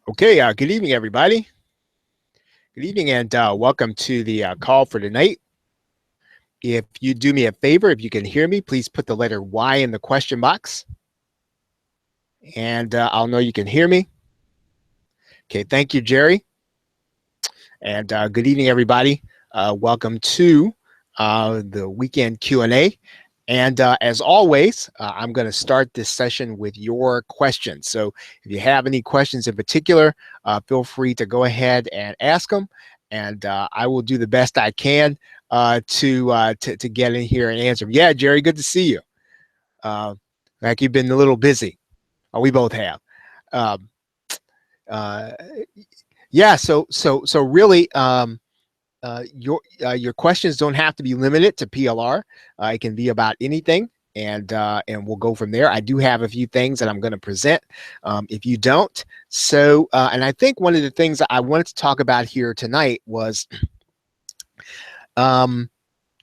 Okay, good evening, everybody. Good evening, and welcome to the call for tonight. If you do me a favor, if you can hear me, please put the letter Y in the question box, and I'll know you can hear me. Okay, thank you, Jerry, and good evening, everybody. Welcome to the weekend Q&A. And as always, I'm going to start this session with your questions. So if you have any questions in particular, feel free to go ahead and ask them. And I will do the best I can to get in here and answer them. Yeah, Jerry, good to see you. Like you've been a little busy. We both have. Um, uh, yeah, so really, your questions don't have to be limited to PLR. It can be about anything, and we'll go from there. I do have a few things that I'm going to present. If you don't, and I think one of the things that I wanted to talk about here tonight was, a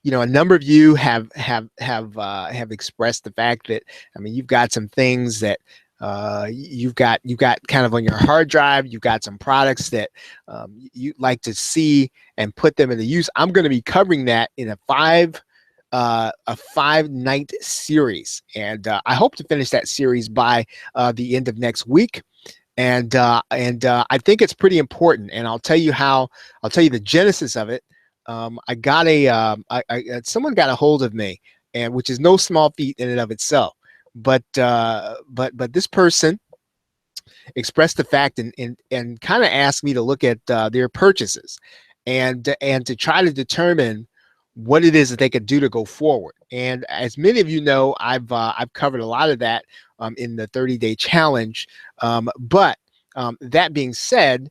number of you have expressed the fact that, I mean, you've got some things that you've got kind of on your hard drive. You've got some products that you'd like to see and put them into use. I'm going to be covering that in a 5-night series, and I hope to finish that series by the end of next week. And I think it's pretty important, and I'll tell you the genesis of it. I got someone got a hold of me, and which is no small feat in and of itself. But this person expressed the fact and kind of asked me to look at their purchases and to try to determine what it is that they could do to go forward. And as many of you know, I've covered a lot of that in the 30-day challenge. But that being said,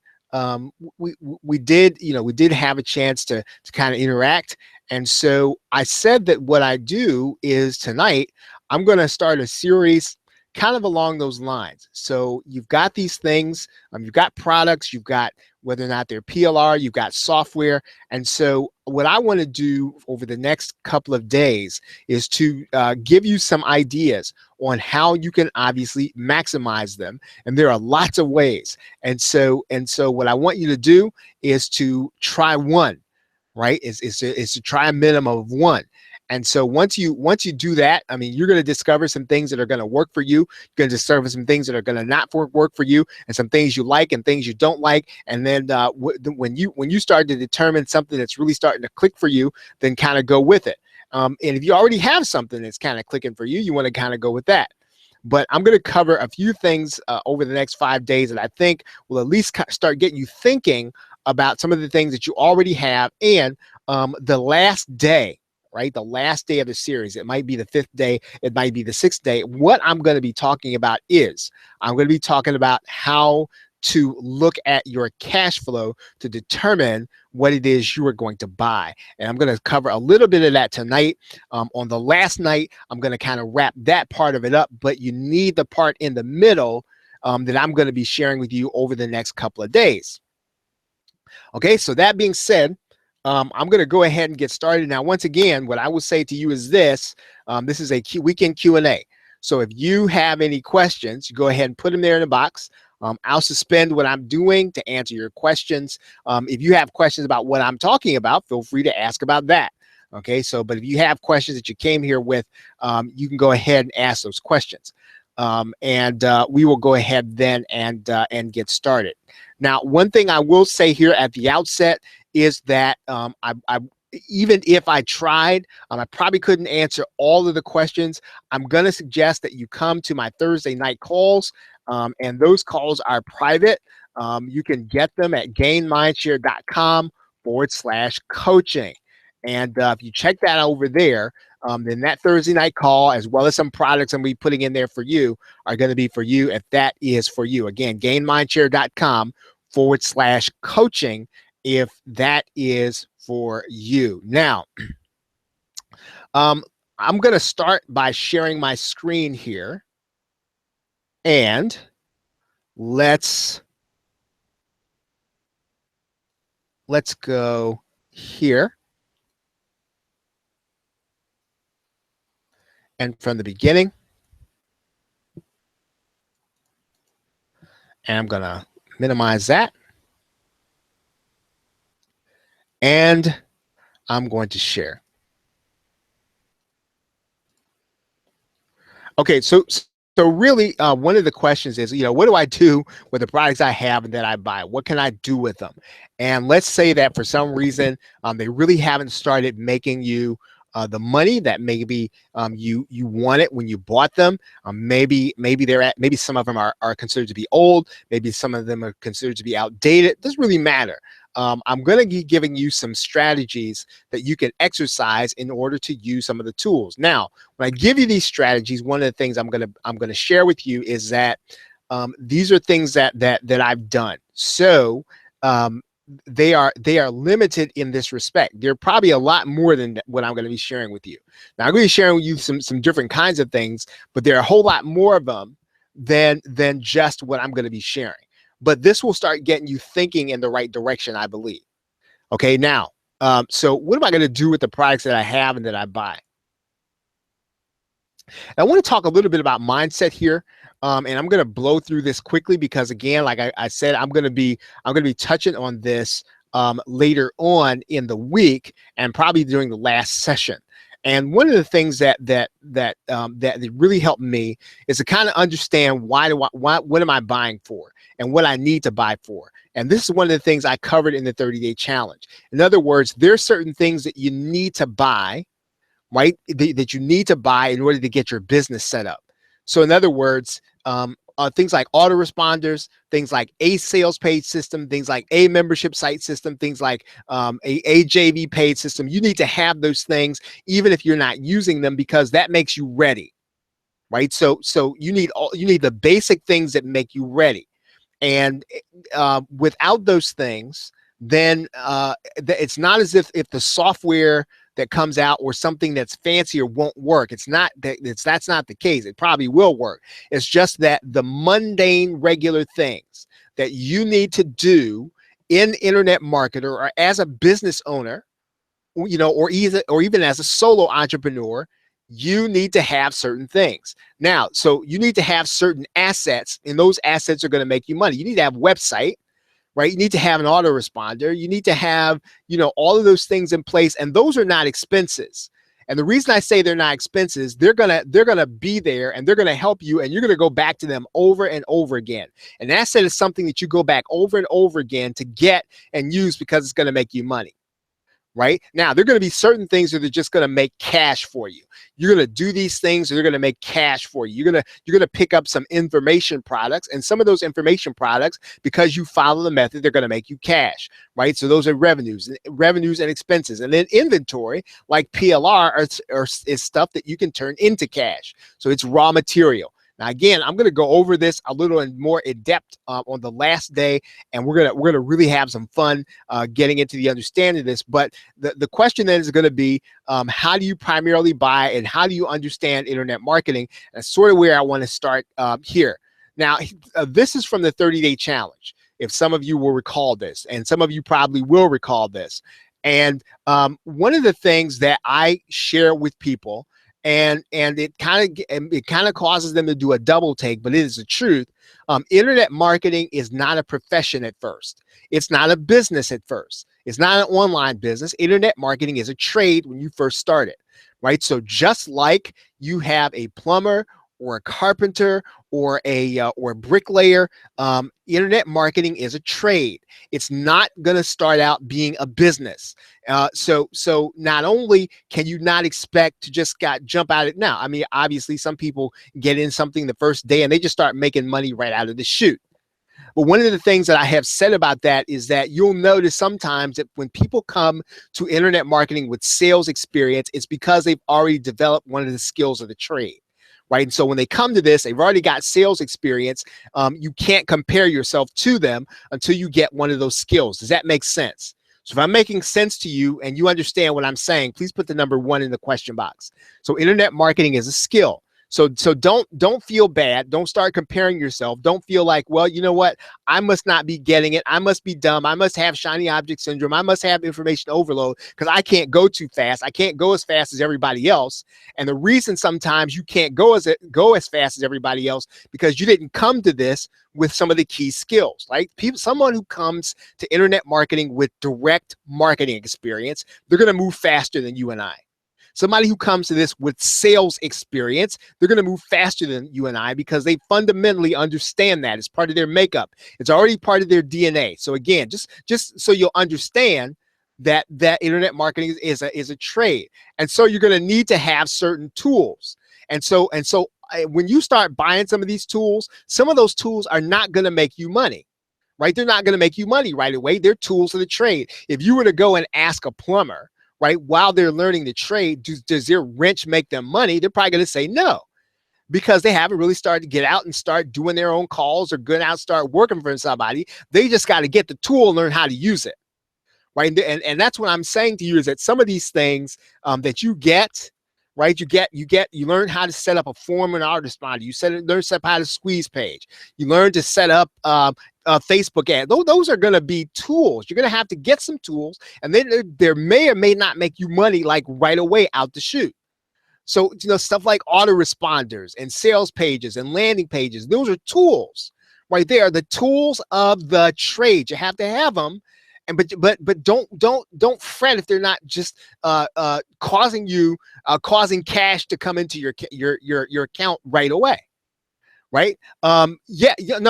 we did have a chance to kind of interact. And so I said that what I do is tonight I'm going to start a series kind of along those lines. So you've got these things, you've got products, you've got whether or not they're PLR, you've got software. And so what I want to do over the next couple of days is to give you some ideas on how you can obviously maximize them. And there are lots of ways. And so what I want you to do is to try one, right? Is to try a minimum of one. And so once you do that, I mean, you're going to discover some things that are going to work for you. You're going to discover some things that are going to not work for you, and some things you like and things you don't like. And then when you start to determine something that's really starting to click for you, then kind of go with it. And if you already have something that's kind of clicking for you, you want to kind of go with that. But I'm going to cover a few things over the next 5 days that I think will at least start getting you thinking about some of the things that you already have. And the last day, right? The last day of the series. It might be the 5th day. It might be the 6th day. What I'm going to be talking about is I'm going to be talking about how to look at your cash flow to determine what it is you are going to buy. And I'm going to cover a little bit of that tonight. On the last night, I'm going to kind of wrap that part of it up, but you need the part in the middle that I'm going to be sharing with you over the next couple of days. Okay, so that being said, I'm going to go ahead and get started. Now, once again, what I will say to you is this. This is a weekend Q&A. So if you have any questions, you go ahead and put them there in the box. I'll suspend what I'm doing to answer your questions. If you have questions about what I'm talking about, feel free to ask about that. Okay, so but if you have questions that you came here with, you can go ahead and ask those questions. We will go ahead then and get started. Now, one thing I will say here at the outset is that even if I tried, I probably couldn't answer all of the questions. I'm going to suggest that you come to my Thursday night calls, and those calls are private. You can get them at gainmindshare.com/coaching. And if you check that over there, then that Thursday night call, as well as some products I'm going to be putting in there for you, are going to be for you if that is for you. Again, gainmindshare.com/coaching if that is for you. Now, I'm going to start by sharing my screen here. And let's go here. And from the beginning, and I'm going to minimize that. And I'm going to share. Okay, so really, one of the questions is, what do I do with the products I have and that I buy? What can I do with them? And let's say that for some reason, they really haven't started making you the money that maybe you wanted when you bought them. Maybe some of them are considered to be old. Maybe some of them are considered to be outdated. It doesn't really matter. I'm going to be giving you some strategies that you can exercise in order to use some of the tools. Now, when I give you these strategies, one of the things I'm gonna share with you is that these are things that I've done. So they are limited in this respect. They're probably a lot more than what I'm going to be sharing with you. Now, I'm going to be sharing with you some different kinds of things, but there are a whole lot more of them than just what I'm going to be sharing. But this will start getting you thinking in the right direction, I believe. Okay, now, so what am I going to do with the products that I have and that I buy? I want to talk a little bit about mindset here, and I'm going to blow through this quickly because, again, like I said, I'm going to be touching on this later on in the week and probably during the last session. And one of the things that really helped me is to kind of understand what am I buying for and what I need to buy for. And this is one of the things I covered in the 30-day challenge. In other words, there are certain things that you need to buy, right? That you need to buy in order to get your business set up. So in other words, things like autoresponders, things like a sales page system, things like a membership site system, things like a JV page system. You need to have those things, even if you're not using them, because that makes you ready, right? So you need the basic things that make you ready. And without those things, then it's not as if the software that comes out or something that's fancier won't work. It's not that that's not the case. It probably will work. It's just that the mundane, regular things that you need to do in internet marketer or as a business owner, or even as a solo entrepreneur, you need to have certain things. Now, so you need to have certain assets, and those assets are going to make you money. You need to have a website, right? You need to have an autoresponder. You need to have, all of those things in place, and those are not expenses. And the reason I say they're not expenses, they're gonna be there, and they're gonna help you, and you're gonna go back to them over and over again. An asset is something that you go back over and over again to get and use because it's gonna make you money. Right now, there are going to be certain things that are just going to make cash for you. You're going to do these things, and they're going to make cash for you. You're going to pick up some information products, and some of those information products, because you follow the method, they're going to make you cash, right? So those are revenues and expenses, and then inventory, like PLR, is stuff that you can turn into cash. So it's raw material. Now, again, I'm going to go over this a little and more in depth on the last day, and we're gonna really have some fun getting into the understanding of this. But the question then is going to be, how do you primarily buy, and how do you understand internet marketing? That's sort of where I want to start here. Now, this is from the 30-day challenge. If some of you will recall this, and some of you probably will recall this, and one of the things that I share with people, and it kind of causes them to do a double take, but it is the truth. Internet marketing is not a profession at first. It's not a business at first. It's not an online business. Internet marketing is a trade when you first start it, right? So just like you have a plumber or a carpenter or a bricklayer, internet marketing is a trade. It's not going to start out being a business. So not only can you not expect to just jump out at now. I mean, obviously, some people get in something the first day and they just start making money right out of the chute. But one of the things that I have said about that is that you'll notice sometimes that when people come to internet marketing with sales experience, it's because they've already developed one of the skills of the trade. Right. And so when they come to this, they've already got sales experience. You can't compare yourself to them until you get one of those skills. Does that make sense? So if I'm making sense to you and you understand what I'm saying, please put the number 1 in the question box. So internet marketing is a skill. So don't feel bad. Don't start comparing yourself. Don't feel like, well, you know what? I must not be getting it. I must be dumb. I must have shiny object syndrome. I must have information overload because I can't go too fast. I can't go as fast as everybody else. And the reason sometimes you can't go as fast as everybody else because you didn't come to this with some of the key skills. Like someone who comes to internet marketing with direct marketing experience, they're going to move faster than you and I. Somebody who comes to this with sales experience, they're going to move faster than you and I because they fundamentally understand that. It's part of their makeup. It's already part of their DNA. So again, just so you'll understand that internet marketing is a trade. And so you're going to need to have certain tools. And so when you start buying some of these tools, some of those tools are not going to make you money. Right? They're not going to make you money right away. They're tools of the trade. If you were to go and ask a plumber, right, while they're learning the trade, does their wrench make them money? They're probably going to say no, because they haven't really started to get out and start doing their own calls or go out and start working for somebody. They just got to get the tool and learn how to use it, right? And that's what I'm saying to you is that some of these things that you get, right? You learn how to set up a form and autoresponder. You learn to set up how to squeeze page. You learn to set up Facebook ad. Those are going to be tools. You're going to have to get some tools, and then there may or may not make you money like right away out the chute. So, stuff like autoresponders and sales pages and landing pages, those are tools right there. The tools of the trade. You have to have them. And but don't fret if they're not just causing cash to come into your account right away. Right? No,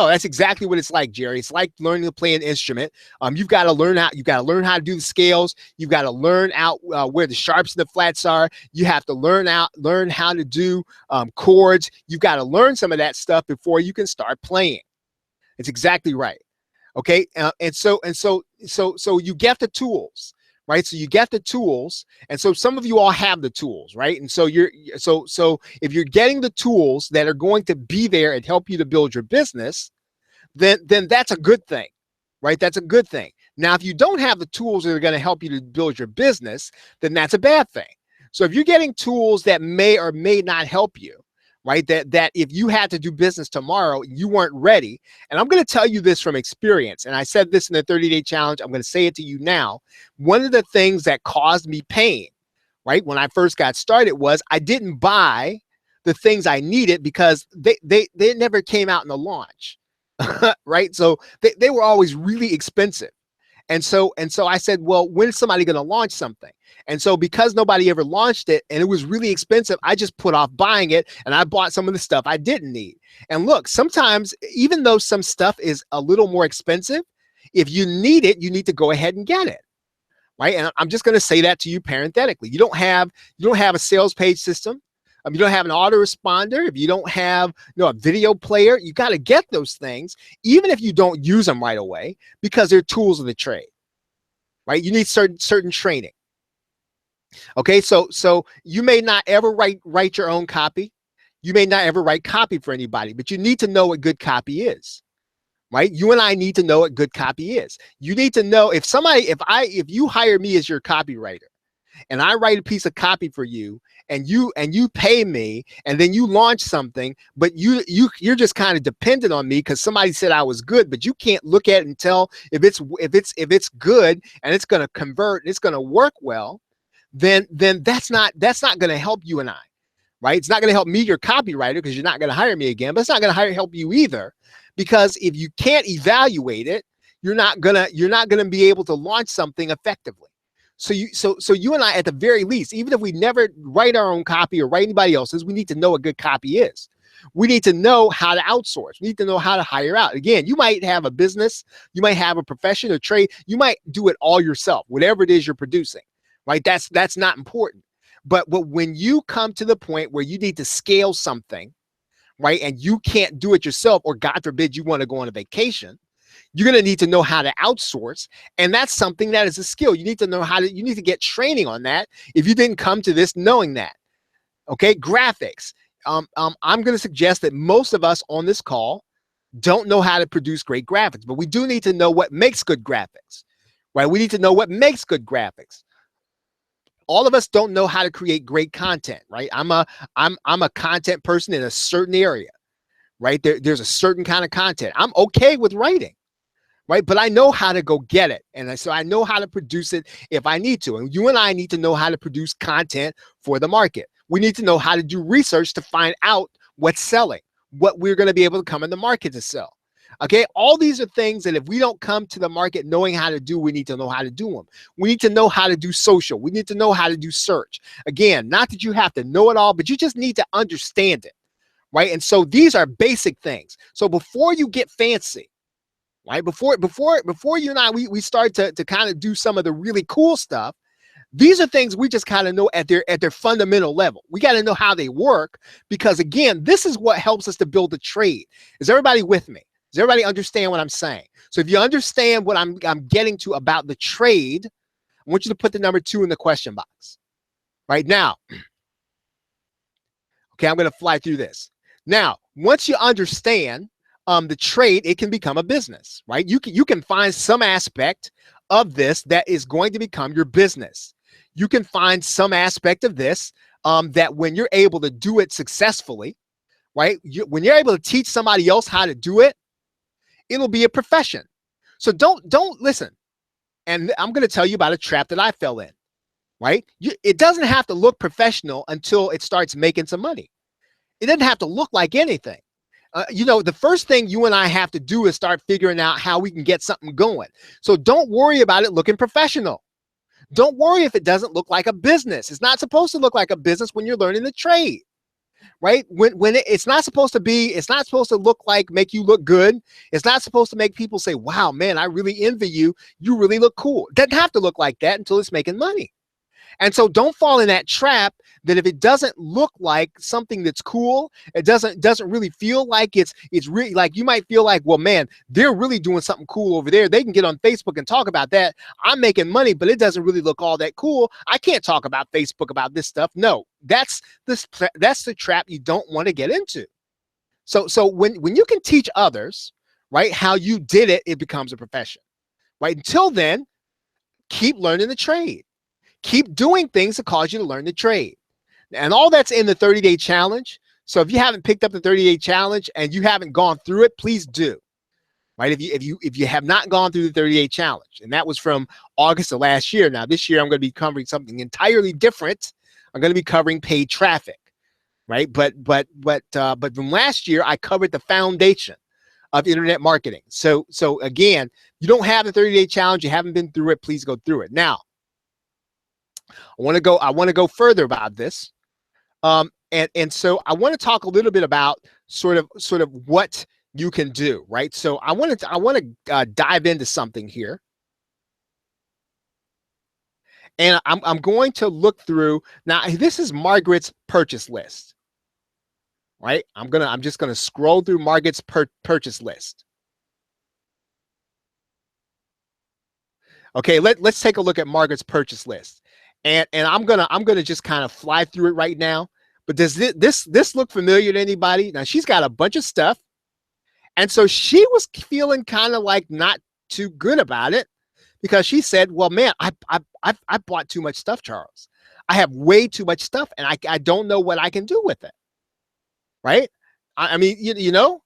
that's exactly what it's like, Jerry. It's like learning to play an instrument. You've got to learn how to do the scales. You've got to learn out where the sharps and the flats are. You have to learn how to do chords. You've got to learn some of that stuff before you can start playing. It's exactly right. Okay, and so you get the tools, right? So you get the tools, and so some of you all have the tools, right? And so so if you're getting the tools that are going to be there and help you to build your business, then that's a good thing, right? That's a good thing. Now, if you don't have the tools that are going to help you to build your business, then that's a bad thing. So if you're getting tools that may or may not help you, right? That if you had to do business tomorrow, you weren't ready. And I'm going to tell you this from experience. And I said this in the 30-day challenge. I'm going to say it to you now. One of the things that caused me pain, right, when I first got started was I didn't buy the things I needed because they never came out in the launch, right? So they were always really expensive. And so I said, well, when is somebody going to launch something? And so because nobody ever launched it and it was really expensive, I just put off buying it and I bought some of the stuff I didn't need. And look, sometimes even though some stuff is a little more expensive, if you need it, you need to go ahead and get it. Right? And I'm just going to say that to you parenthetically. You don't have a sales page system. You don't have an autoresponder. If you don't have a video player, you got to get those things, even if you don't use them right away, because they're tools of the trade, right? You need certain training. Okay, so you may not ever write your own copy. You may not ever write copy for anybody, but you need to know what good copy is, right? You and I need to know what good copy is. You need to know if you hire me as your copywriter, and I write a piece of copy for you, and you pay me, and then you launch something, but you're just kind of dependent on me because somebody said I was good, but you can't look at it and tell if it's good and it's going to convert and it's going to work well, then that's not going to help you and I, right? It's not going to help me, your copywriter, because you're not going to hire me again, but it's not going to help you either, because if you can't evaluate it, you're not gonna be able to launch something effectively. So you and I, at the very least, even if we never write our own copy or write anybody else's, we need to know what good copy is. We need to know how to outsource. We need to know how to hire out. Again, you might have a business, you might have a profession or trade, you might do it all yourself, whatever it is you're producing, right? That's not important. But when you come to the point where you need to scale something, right, and you can't do it yourself, or God forbid you want to go on a vacation, you're going to need to know how to outsource. And that's something that is a skill. You need to know you need to get training on that if you didn't come to this knowing that. Okay, graphics. I'm going to suggest that most of us on this call don't know how to produce great graphics, but we do need to know what makes good graphics, right? We need to know what makes good graphics. All of us don't know how to create great content, right? I'm a content person in a certain area, right? There's a certain kind of content. I'm okay with writing, right? But I know how to go get it. And so I know how to produce it if I need to. And you and I need to know how to produce content for the market. We need to know how to do research to find out what's selling, what we're going to be able to come in the market to sell. Okay, all these are things that if we don't come to the market knowing how to do, we need to know how to do them. We need to know how to do social. We need to know how to do search. Again, not that you have to know it all, but you just need to understand it, right? And so these are basic things. So before you get fancy, right? Before you and I, we start to kind of do some of the really cool stuff. These are things we just kind of know at their fundamental level. We got to know how they work because again, this is what helps us to build a trade. Is everybody with me? Does everybody understand what I'm saying? So if you understand what I'm getting to about the trade, I want you to put the number 2 in the question box. Right now. Okay, I'm going to fly through this. Now, once you understand the trade, it can become a business, right? You can find some aspect of this that is going to become your business. You can find some aspect of this that when you're able to do it successfully, right? When you're able to teach somebody else how to do it, it'll be a profession. So don't listen. And I'm going to tell you about a trap that I fell in, right? It doesn't have to look professional until it starts making some money. It doesn't have to look like anything. The first thing you and I have to do is start figuring out how we can get something going. So don't worry about it looking professional. Don't worry if it doesn't look like a business. It's not supposed to look like a business when you're learning the trade, right? It's not supposed to look like make you look good. It's not supposed to make people say, wow, man, I really envy you. You really look cool. It doesn't have to look like that until it's making money. And so don't fall in that trap that if it doesn't look like something that's cool, it doesn't really feel like it's really like you might feel like, well, man, they're really doing something cool over there. They can get on Facebook and talk about that. I'm making money, but it doesn't really look all that cool. I can't talk about Facebook about this stuff. No, that's the trap you don't want to get into. So when you can teach others, right, how you did it, it becomes a profession, right? Until then, keep learning the trade. Keep doing things that cause you to learn the trade. And all that's in the 30-day challenge. So if you haven't picked up the 30-day challenge and you haven't gone through it, please do. Right? If you have not gone through the 30-day challenge, and that was from August of last year. Now this year I'm going to be covering something entirely different. I'm going to be covering paid traffic, right? But from last year I covered the foundation of internet marketing. So again, you don't have the 30-day challenge, you haven't been through it, please go through it. Now, I want to go further about this. And so I want to talk a little bit about sort of what you can do, right? So I want to dive into something here. And I'm going to look through now. This is Margaret's purchase list, right? I'm just gonna scroll through Margaret's purchase list. Okay, let's take a look at Margaret's purchase list. And I'm gonna just kind of fly through it right now. But does this look familiar to anybody? Now she's got a bunch of stuff, and so she was feeling kind of like not too good about it because she said, "Well, man, I bought too much stuff, Charles. I have way too much stuff, and I don't know what I can do with it." Right? I mean, now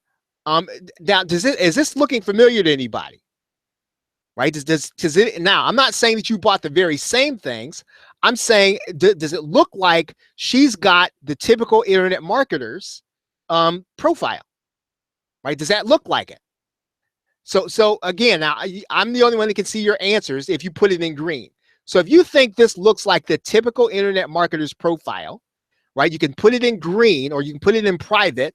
is this looking familiar to anybody? Right? Does it now? I'm not saying that you bought the very same things. I'm saying, does it look like she's got the typical internet marketer's profile? Right? Does that look like it? So again, now I'm the only one that can see your answers if you put it in green. So if you think this looks like the typical internet marketer's profile, right? You can put it in green or you can put it in private.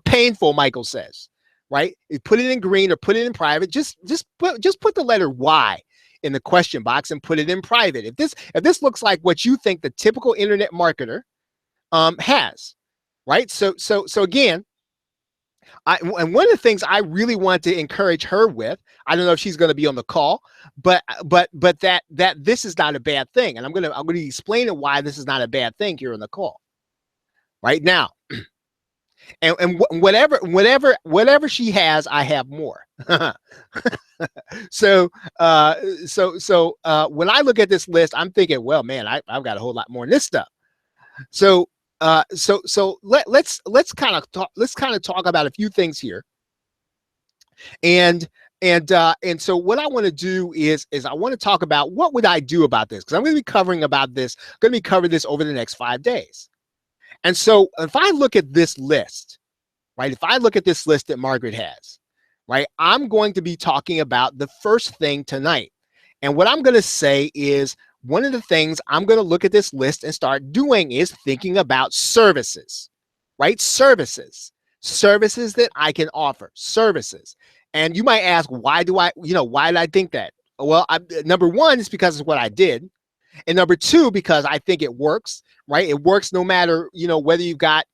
Painful, Michael says. Right? You put it in green or put it in private. Just put the letter Y in the question box and put it in private. If this looks like what you think the typical internet marketer has, right? So again, and one of the things I really want to encourage her with, I don't know if she's going to be on the call, but that this is not a bad thing, and I'm going to explain why this is not a bad thing here on the call. Right now, whatever she has, I have more. So when I look at this list, I'm thinking, well, man, I've got a whole lot more than this stuff. So let's kind of talk about a few things here. And so what I want to do is I want to talk about what would I do about this, because I'm going to be covering this over the next 5 days. And so if I look at this list, right, if I look at this list that Margaret has, right, I'm going to be talking about the first thing tonight. And what I'm going to say is, one of the things I'm going to look at this list and start doing is thinking about services, right? Services that I can offer, services. And you might ask, why did I think that? Well, number one is because it's what I did. And number two, because I think it works, right? It works no matter, whether you've got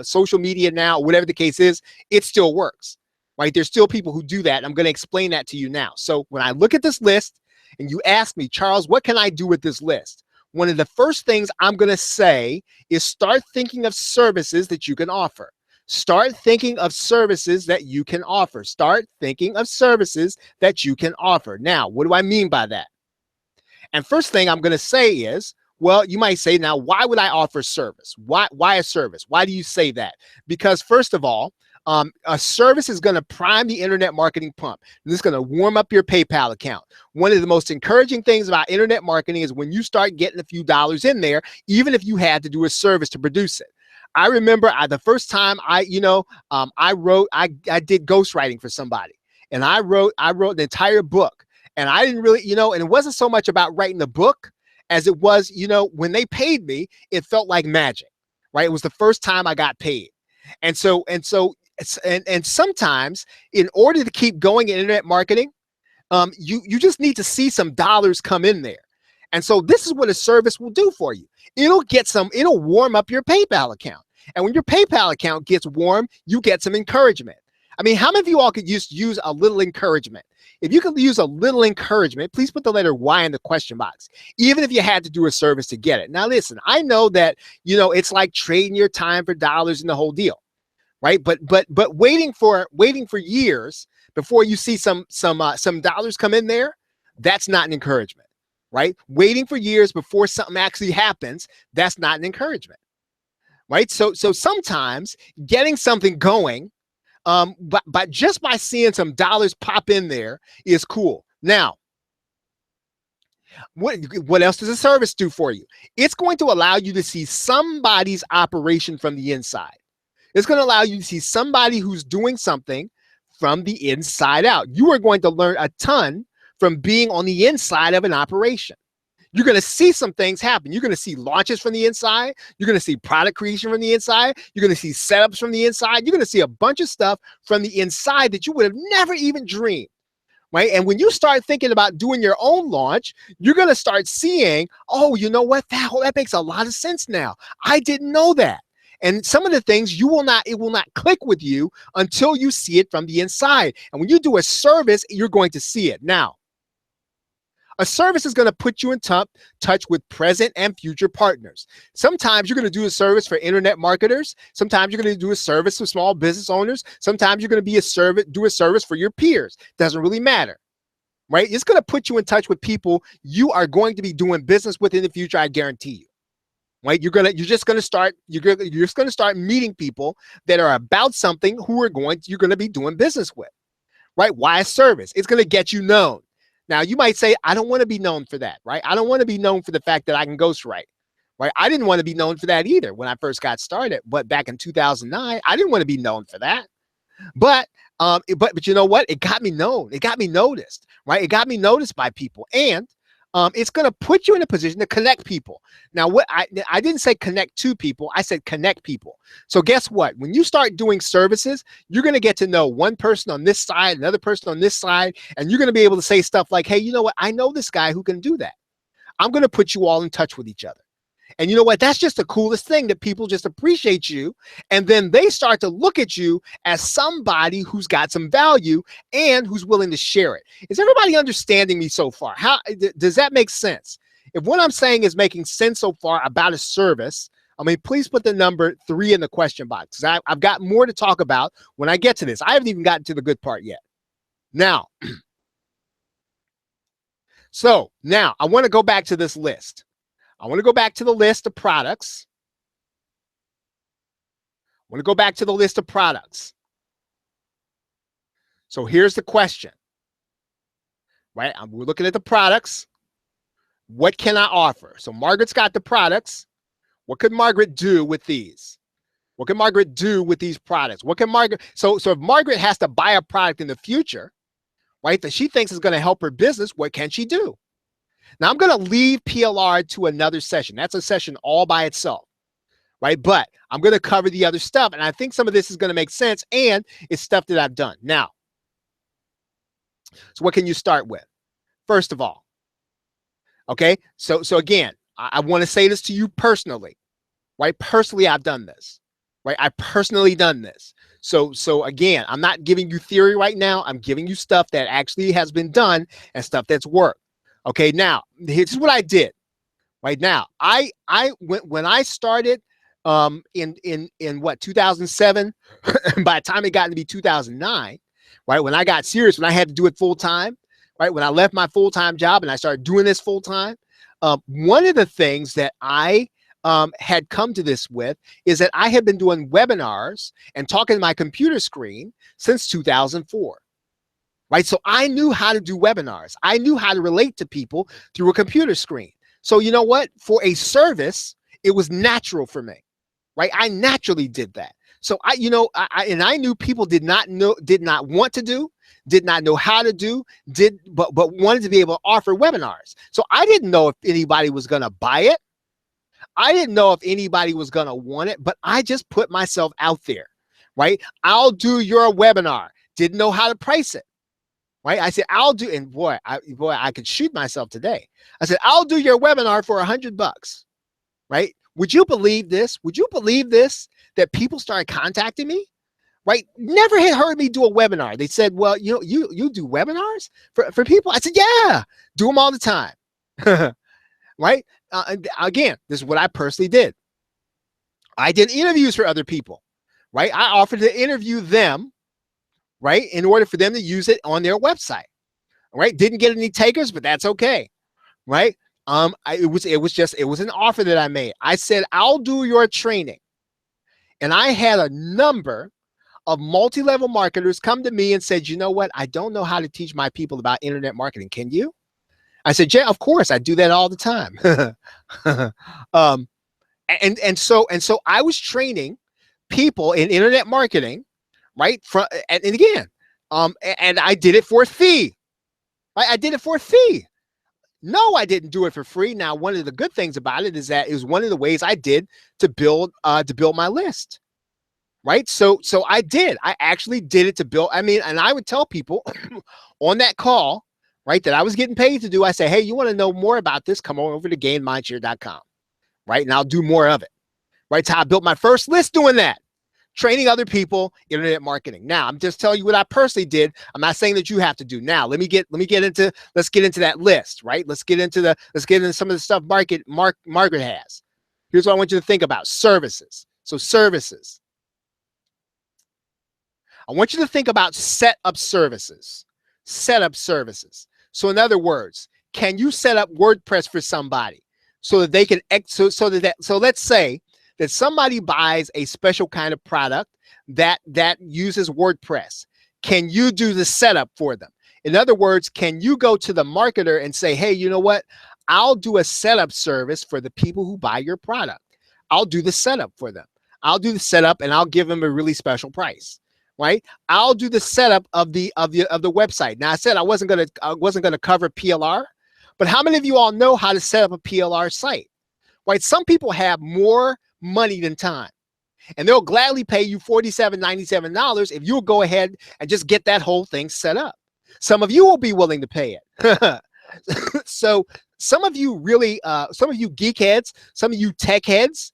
social media now, whatever the case is, it still works, right? There's still people who do that. I'm going to explain that to you now. So when I look at this list and you ask me, Charles, what can I do with this list? One of the first things I'm going to say is start thinking of services that you can offer. Start thinking of services that you can offer. Start thinking of services that you can offer. Now, what do I mean by that? And first thing I'm going to say is, well, you might say, now, why would I offer service? Why a service? Why do you say that? Because first of all, a service is going to prime the internet marketing pump. And this is going to warm up your PayPal account. One of the most encouraging things about internet marketing is when you start getting a few dollars in there, even if you had to do a service to produce it. I remember the first time I did ghostwriting for somebody, and I wrote an entire book, and I didn't really, and it wasn't so much about writing the book as it was, when they paid me, it felt like magic, right? It was the first time I got paid. And sometimes in order to keep going in internet marketing, you just need to see some dollars come in there. And so this is what a service will do for you. It'll warm up your PayPal account. And when your PayPal account gets warm, you get some encouragement. I mean, how many of you all could use a little encouragement? If you could use a little encouragement, please put the letter Y in the question box, even if you had to do a service to get it. Now, listen, I know that, it's like trading your time for dollars and the whole deal, right? But waiting for years before you see some dollars come in there, that's not an encouragement, right? Waiting for years before something actually happens, that's not an encouragement, right? So sometimes getting something going, but just by seeing some dollars pop in there is cool. Now, what else does a service do for you? It's going to allow you to see somebody's operation from the inside. It's going to allow you to see somebody who's doing something from the inside out. You are going to learn a ton from being on the inside of an operation. You're going to see some things happen. You're going to see launches from the inside. You're going to see product creation from the inside. You're going to see setups from the inside. You're going to see a bunch of stuff from the inside that you would have never even dreamed, right? And when you start thinking about doing your own launch, you're going to start seeing, oh, you know what? That makes a lot of sense now. I didn't know that. And some of the things it will not click with you until you see it from the inside. And when you do a service, you're going to see it. Now, a service is going to put you in touch with present and future partners. Sometimes you're going to do a service for internet marketers. Sometimes you're going to do a service for small business owners. Sometimes you're going to do a service for your peers. Doesn't really matter, right? It's going to put you in touch with people you are going to be doing business with in the future. I guarantee you, right? You're just going to start meeting people that are about something you're going to be doing business with, right? Why a service? It's going to get you known. Now, you might say, I don't want to be known for that, right? I don't want to be known for the fact that I can ghostwrite, right? I didn't want to be known for that either when I first got started. But back in 2009, I didn't want to be known for that. But you know what? It got me known. It got me noticed, right? It got me noticed by people. And it's going to put you in a position to connect people. Now, what I didn't say connect to people. I said connect people. So guess what? When you start doing services, you're going to get to know one person on this side, another person on this side, and you're going to be able to say stuff like, hey, you know what? I know this guy who can do that. I'm going to put you all in touch with each other. And you know what? That's just the coolest thing, that people just appreciate you. And then they start to look at you as somebody who's got some value and who's willing to share it. Is everybody understanding me so far? How does that make sense? If what I'm saying is making sense so far about a service, I mean, please put the number 3 in the question box. I've got more to talk about when I get to this. I haven't even gotten to the good part yet. Now, so now I want to go back to this list. I want to go back to the list of products. I want to go back to the list of products. So here's the question, right? We're looking at the products. What can I offer? So Margaret's got the products. What could Margaret do with these? What can Margaret do with these products? What can Margaret, so if Margaret has to buy a product in the future, right, that she thinks is going to help her business, what can she do? Now I'm going to leave PLR to another session. That's a session all by itself, right? But I'm going to cover the other stuff. And I think some of this is going to make sense. And it's stuff that I've done. Now, so what can you start with? First of all, okay, so again, I want to say this to you personally, right? Personally, I've done this, right? I personally done this. So again, I'm not giving you theory right now. I'm giving you stuff that actually has been done and stuff that's worked. Okay, now here's what I did. Right now, when I started in what 2007, by the time it got to be 2009, right? When I got serious, when I had to do it full time, right? When I left my full-time job and I started doing this full time, one of the things that I had come to this with is that I had been doing webinars and talking to my computer screen since 2004. Right. So I knew how to do webinars. I knew how to relate to people through a computer screen. So you know what? For a service, it was natural for me. Right. I naturally did that. So I knew people did not want to do, did not know how to do, but wanted to be able to offer webinars. So I didn't know if anybody was going to buy it. I didn't know if anybody was going to want it, but I just put myself out there. Right. I'll do your webinar. Didn't know how to price it. Right? I said, I'll do, and boy, I could shoot myself today. I said, I'll do your webinar for $100. Right? Would you believe this? Would you believe this? That people started contacting me? Right? Never had heard me do a webinar. They said, well, you do webinars for people? I said, yeah, do them all the time. Right? Again, this is what I personally did. I did interviews for other people. Right? I offered to interview them, right, in order for them to use it on their website. Right? Didn't get any takers, but that's okay. Right? It was an offer that I made. I said, I'll do your training. And I had a number of multi-level marketers come to me and said, you know what? I don't know how to teach my people about internet marketing. Can you? I said, yeah, of course. I do that all the time. And so I was training people in internet marketing, right? And again, and I did it for a fee. I did it for a fee. No, I didn't do it for free. Now, one of the good things about it is that it was one of the ways I did to build my list. Right. So I actually did it to build. I mean, and I would tell people on that call, right, that I was getting paid to do. I say, hey, you want to know more about this? Come on over to gainmindshare.com. Right. And I'll do more of it. Right. So I built my first list doing that. Training other people, internet marketing. Now, I'm just telling you what I personally did. I'm not saying that you have to do. Now, let's get into that list, right? Let's get into some of the stuff Margaret has. Here's what I want you to think about: services. So services. I want you to think about setup services. Setup services. So in other words, can you set up WordPress for somebody so that they can so let's say that somebody buys a special kind of product that uses WordPress. Can you do the setup for them? In other words, can you go to the marketer and say, hey, you know what? I'll do a setup service for the people who buy your product. I'll do the setup for them. I'll do the setup and I'll give them a really special price. Right? I'll do the setup of the website. Now I said I wasn't gonna cover PLR, but how many of you all know how to set up a PLR site? Right? Some people have more money than time, and they'll gladly pay you $47.97 if you'll go ahead and just get that whole thing set up. Some of you will be willing to pay it. So some of you geek heads, some of you tech heads,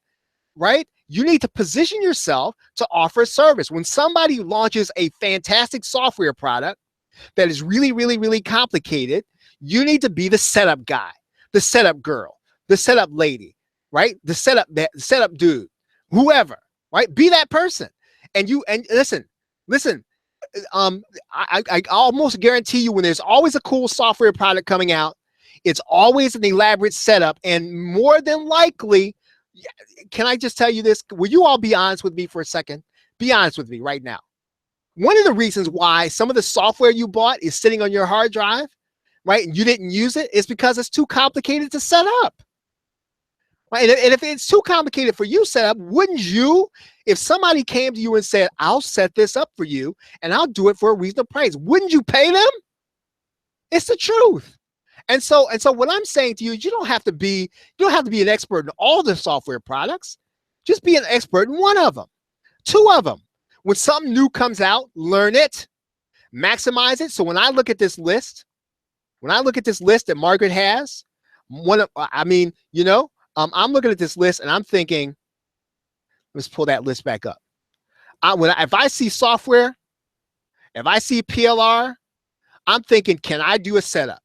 right? You need to position yourself to offer a service. When somebody launches a fantastic software product that is really, really, really complicated, you need to be the setup guy, the setup girl, the setup lady. right? The setup dude, whoever, right? Be that person. And listen, I almost guarantee you when there's always a cool software product coming out, it's always an elaborate setup. And more than likely, can I just tell you this? Will you all be honest with me for a second? Be honest with me right now. One of the reasons why some of the software you bought is sitting on your hard drive, right, and you didn't use it, is because it's too complicated to set up. Right? And if it's too complicated for you to set up, wouldn't you, if somebody came to you and said, I'll set this up for you and I'll do it for a reasonable price, wouldn't you pay them? It's the truth. And so what I'm saying to you is you don't have to be an expert in all the software products. Just be an expert in one of them, two of them. When something new comes out, learn it, maximize it. So when I look at this list, that Margaret has, I'm looking at this list and I'm thinking, let's pull that list back up. If I see software, if I see PLR, I'm thinking, can I do a setup?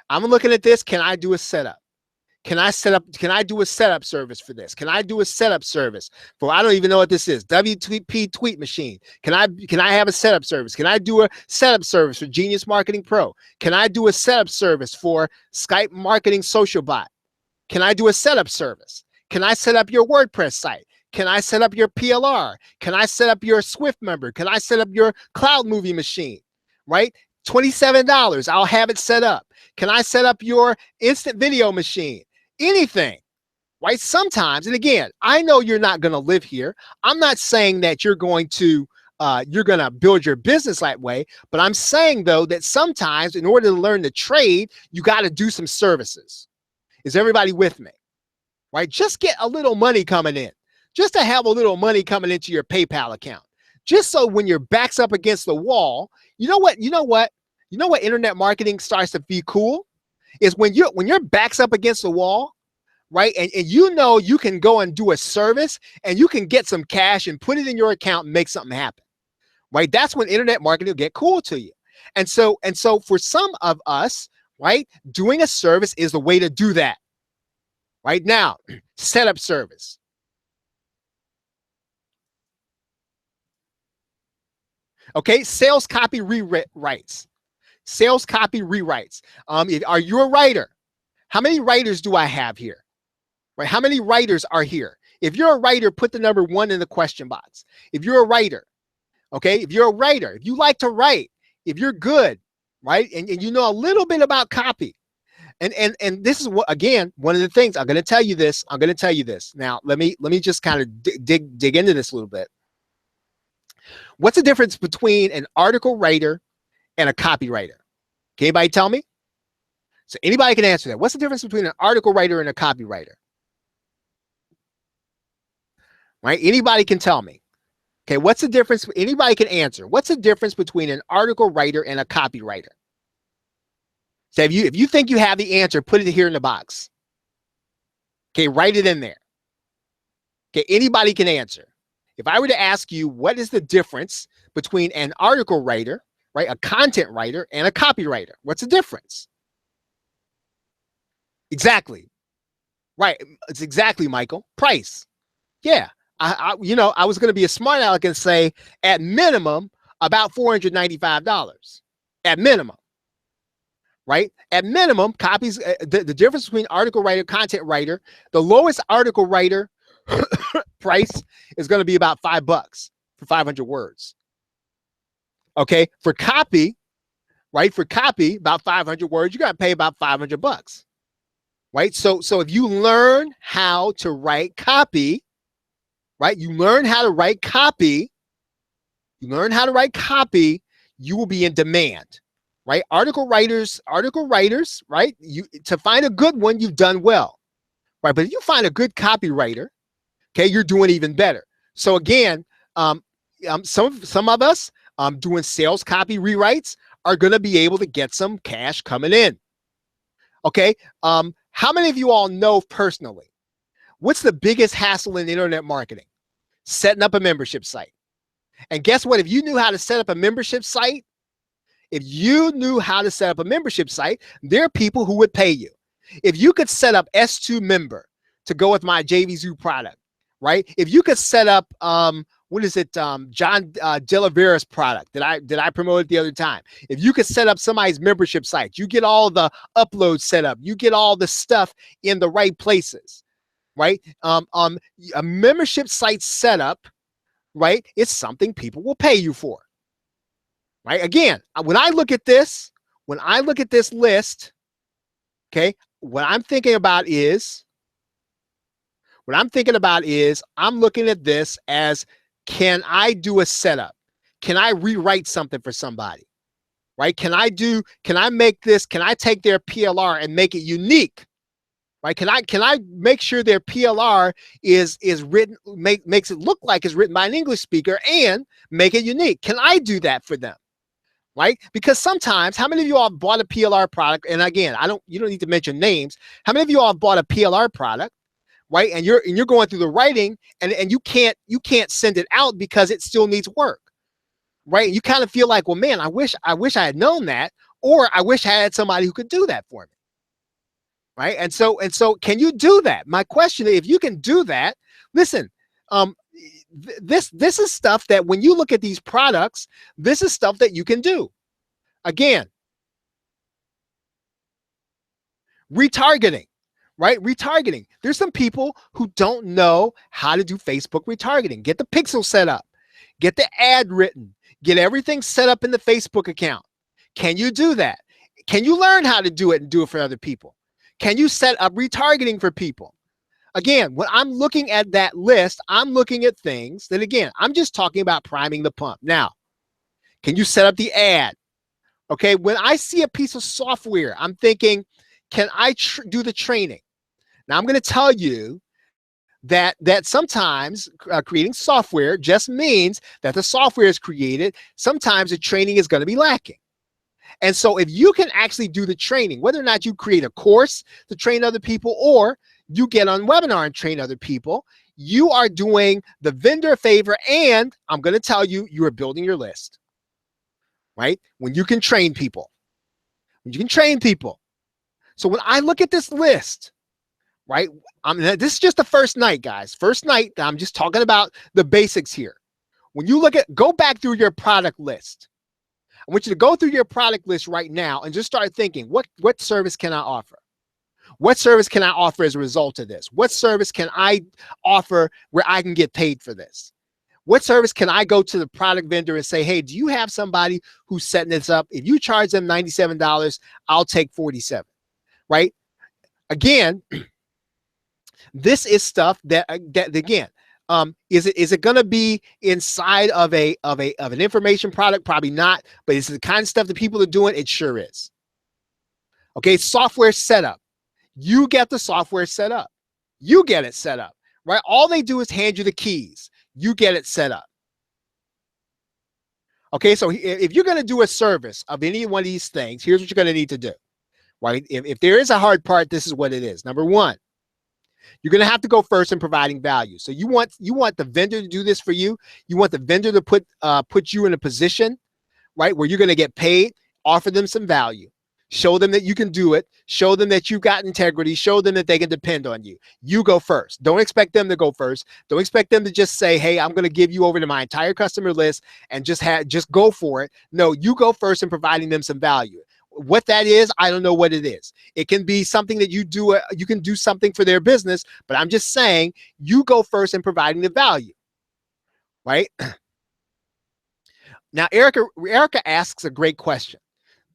I'm looking at this. Can I do a setup? Can I do a setup service for this? Can I do a setup service for, I don't even know what this is, WP tweet machine? Can I have a setup service? Can I do a setup service for Genius Marketing Pro? Can I do a setup service for Skype Marketing Social Bot? Can I do a setup service? Can I set up your WordPress site? Can I set up your PLR? Can I set up your Swift member? Can I set up your cloud movie machine? Right? $27. I'll have it set up. Can I set up your instant video machine? Anything, right? Sometimes, and again, I know you're not going to live here. I'm not saying that you're going to build your business that way, but I'm saying though that sometimes in order to learn the trade, you got to do some services. Is everybody with me? Right? Just get a little money coming in, just to have a little money coming into your PayPal account, just so when your back's up against the wall, you know what internet marketing starts to be cool is when your back's up against the wall, right? And you can go and do a service and you can get some cash and put it in your account and make something happen, right? That's when internet marketing will get cool to you. And so for some of us, right, doing a service is the way to do that. Right now, setup service. Okay, sales copy rewrites. Sales copy rewrites. Are you a writer? How many writers do I have here? Right? How many writers are here? If you're a writer, put the number 1 in the question box. If you're a writer, okay, if you're a writer, if you like to write, if you're good, right, and you know a little bit about copy, and this is what, again, one of the things I'm going to tell you this. Now, let me just kind of dig into this a little bit. What's the difference between an article writer and a copywriter? Can anybody tell me? So anybody can answer that. What's the difference between an article writer and a copywriter? Right? Anybody can tell me. Okay, what's the difference? Anybody can answer. What's the difference between an article writer and a copywriter? So if you think you have the answer, put it here in the box. Okay, write it in there. Okay, anybody can answer. If I were to ask you, what is the difference between an article writer, right, a content writer, and a copywriter? What's the difference? Exactly. Right. It's exactly, Michael. Price. Yeah. I was going to be a smart aleck and say at minimum about $495. At minimum. Right? At minimum, copies, the difference between article writer, content writer, the lowest article writer price is going to be about $5 for 500 words. Okay, for copy, right? For copy, about 500 words, you got to pay about $500, right? So if you learn how to write copy, right? You learn how to write copy, you will be in demand, right? Article writers, right? To find a good one, you've done well, right? But if you find a good copywriter, okay, you're doing even better. So again, some of us doing sales copy rewrites are going to be able to get some cash coming in. Okay, how many of you all know personally what's the biggest hassle in internet marketing? Setting up a membership site. And guess what? If you knew how to set up a membership site, there are people who would pay you. If you could set up S2 member, to go with my JVZoo product, right? If you could set up, what is it, John De La Vera's product that I promoted the other time. If you could set up somebody's membership site, you get all the uploads set up, you get all the stuff in the right places, right? A membership site setup, right? It's something people will pay you for, right? Again, when I look at this list, okay, what I'm thinking about is I'm looking at this as, can I do a setup? Can I rewrite something for somebody? Right? Can I make this, can I take their PLR and make it unique? Right? Can I make sure their PLR is written, makes it look like it's written by an English speaker and make it unique? Can I do that for them? Right? Because sometimes, how many of you all have bought a PLR product? And again, you don't need to mention names. How many of you all have bought a PLR product, right? And you're going through the writing and you can't send it out because it still needs work, right? You kind of feel like, well, man, I wish I had known that, or I wish I had somebody who could do that for me, right? And so can you do that? My question is, if you can do that, listen, this is stuff that when you look at these products, this is stuff that you can do. Again, retargeting. Right? Retargeting. There's some people who don't know how to do Facebook retargeting. Get the pixel set up, get the ad written, get everything set up in the Facebook account. Can you do that? Can you learn how to do it and do it for other people? Can you set up retargeting for people? Again, when I'm looking at that list, I'm looking at things that, again, I'm just talking about priming the pump. Now, can you set up the ad? Okay, when I see a piece of software, I'm thinking, can I do the training? Now, I'm going to tell you that sometimes creating software just means that the software is created. Sometimes the training is going to be lacking. And so if you can actually do the training, whether or not you create a course to train other people or you get on webinar and train other people, you are doing the vendor a favor. And I'm going to tell you, you are building your list, right? When you can train people, So when I look at this list, right? This is just the first night, guys. First night, I'm just talking about the basics here. When you go back through your product list. I want you to go through your product list right now and just start thinking, what service can I offer? What service can I offer as a result of this? What service can I offer where I can get paid for this? What service can I go to the product vendor and say, hey, do you have somebody who's setting this up? If you charge them $97, I'll take $47, right? Again, this is stuff that again, is it going to be inside of an information product? Probably not, but it's the kind of stuff that people are doing. It sure is. Okay, software setup. You get the software set up. You get it set up, right? All they do is hand you the keys. You get it set up. Okay, so if you're going to do a service of any one of these things, here's what you're going to need to do, right? If there is a hard part, this is what it is. Number one, you're going to have to go first in providing value. So you want the vendor to do this for you. You want the vendor to put you in a position, right, where you're going to get paid. Offer them some value. Show them that you can do it. Show them that you've got integrity. Show them that they can depend on you. You go first. Don't expect them to go first. Don't expect them to just say, hey, I'm going to give you over to my entire customer list and just go for it. No, you go first in providing them some value. What that is, I don't know what it is. It can be something that you do. You can do something for their business, but I'm just saying you go first in providing the value, right? Now, Erica asks a great question.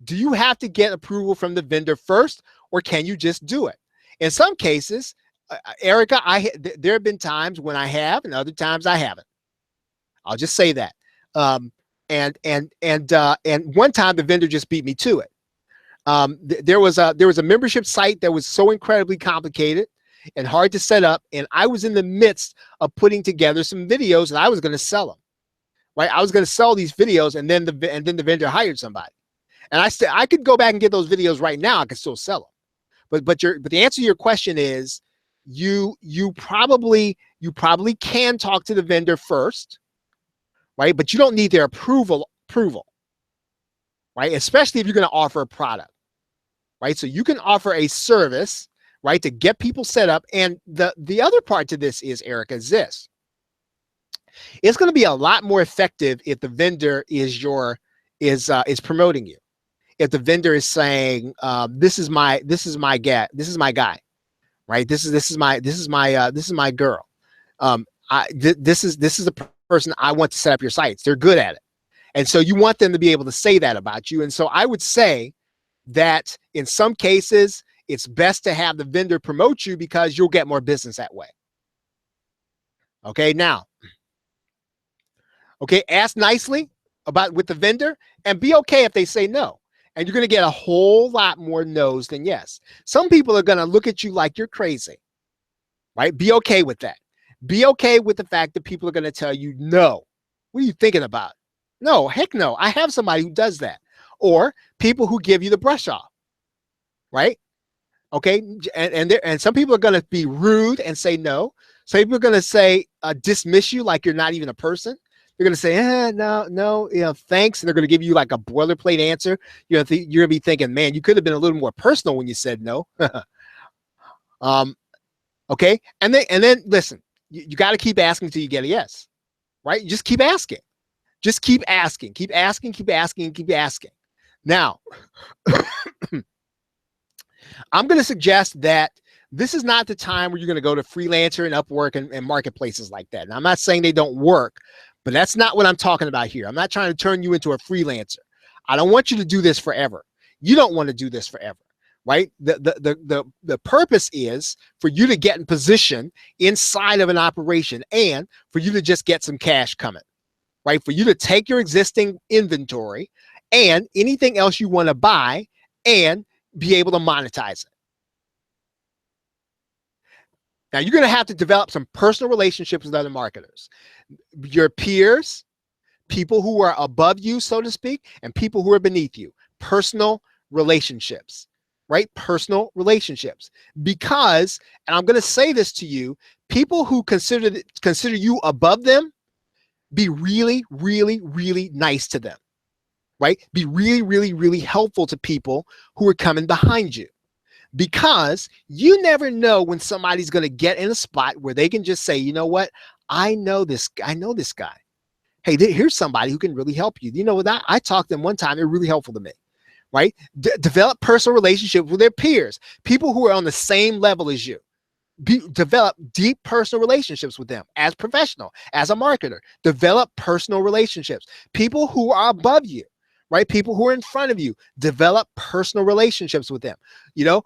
Do you have to get approval from the vendor first, or can you just do it? In some cases, Erica, there have been times when I have, and other times I haven't. I'll just say that. And one time the vendor just beat me to it. There was a membership site that was so incredibly complicated and hard to set up, and I was in the midst of putting together some videos, and I was going to sell them. Right, I was going to sell these videos, and then the vendor hired somebody. And I could go back and get those videos right now. I could still sell them. But the answer to your question is you probably can talk to the vendor first, right? But you don't need their approval, right? Especially if you're going to offer a product, right? So you can offer a service, right? To get people set up. And the other part to this is, Erica, is this. It's going to be a lot more effective if the vendor is promoting you. If the vendor is saying, this is my guy, right? This is my girl. This is the person I want to set up your sites. They're good at it. And so you want them to be able to say that about you. And so I would say that in some cases, it's best to have the vendor promote you because you'll get more business that way. Okay, now, okay, ask nicely with the vendor and be okay if they say no. And you're going to get a whole lot more no's than yes. Some people are going to look at you like you're crazy, right? Be okay with that. Be okay with the fact that people are going to tell you no. What are you thinking about? No, heck no. I have somebody who does that. Or people who give you the brush off, right? Okay, and some people are going to be rude and say no. Some people are going to say dismiss you like you're not even a person. They're going to say, no, thanks. And they're going to give you like a boilerplate answer. You're going to be thinking, man, you could have been a little more personal when you said no. Okay, and then listen, you got to keep asking until you get a yes, right? You just keep asking. Just keep asking, keep asking, keep asking, keep asking. Now, I'm going to suggest that this is not the time where you're going to go to Freelancer and Upwork and marketplaces like that. And I'm not saying they don't work, but that's not what I'm talking about here. I'm not trying to turn you into a freelancer. I don't want you to do this forever. You don't want to do this forever, right? The purpose is for you to get in position inside of an operation and for you to just get some cash coming, right? For you to take your existing inventory and anything else you want to buy and be able to monetize it. Now, you're going to have to develop some personal relationships with other marketers, your peers, people who are above you, so to speak, and people who are beneath you. Personal relationships, right? Personal relationships. Because, and I'm going to say this to you, people who consider you above them, be really, really, really nice to them, right? Be really, really, really helpful to people who are coming behind you. Because you never know when somebody's going to get in a spot where they can just say, you know what? I know this guy. Hey, here's somebody who can really help you. You know what? I talked to them one time. They're really helpful to me, right? Develop personal relationships with their peers, people who are on the same level as you. Develop deep personal relationships with them as professional, as a marketer. Develop personal relationships. People who are above you, right? People who are in front of you, develop personal relationships with them. Do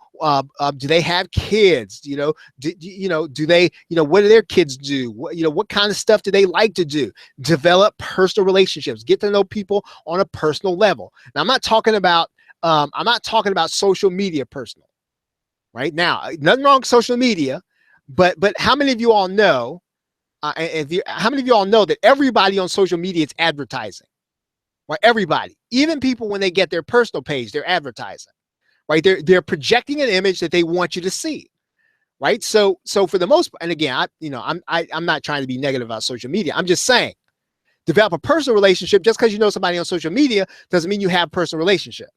they have kids? Do they, what do their kids do? What kind of stuff do they like to do? Develop personal relationships. Get to know people on a personal level. Now, I'm not talking about social media personal, right? Now, nothing wrong with social media, but how many of you all know, how many of you all know that everybody on social media is advertising? Right, everybody, even people when they get their personal page, they're advertising, right? They're projecting an image that they want you to see, right? So for the most part, and again, I'm not trying to be negative about social media. I'm just saying, develop a personal relationship. Just because you know somebody on social media doesn't mean you have a personal relationship,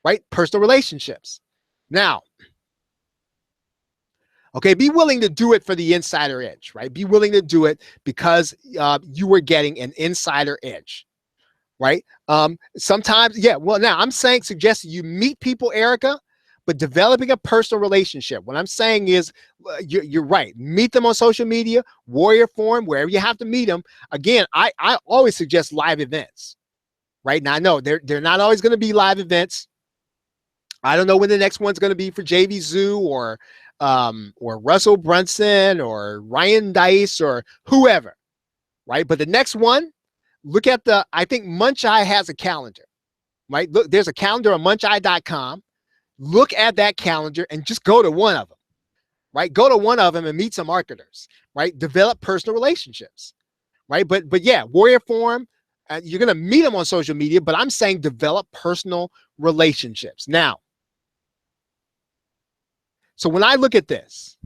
right? Personal relationships. Now, okay, be willing to do it for the insider edge, right? Be willing to do it because you were getting an insider edge. Right. Sometimes, yeah. Well, now I'm suggesting you meet people, Erica, but developing a personal relationship. What I'm saying is you're right. Meet them on social media, Warrior Forum, wherever you have to meet them. Again, I always suggest live events. Right now, I know they're not always going to be live events. I don't know when the next one's going to be for JV Zoo or Russell Brunson or Ryan Dice or whoever. Right. But the next one, look at I think Muncheye has a calendar, right? Look, there's a calendar on muncheye.com. Look at that calendar and just go to one of them, right? Go to one of them and meet some marketers, right? Develop personal relationships, right? But yeah, Warrior Forum, you're going to meet them on social media, but I'm saying develop personal relationships. Now, so when I look at this,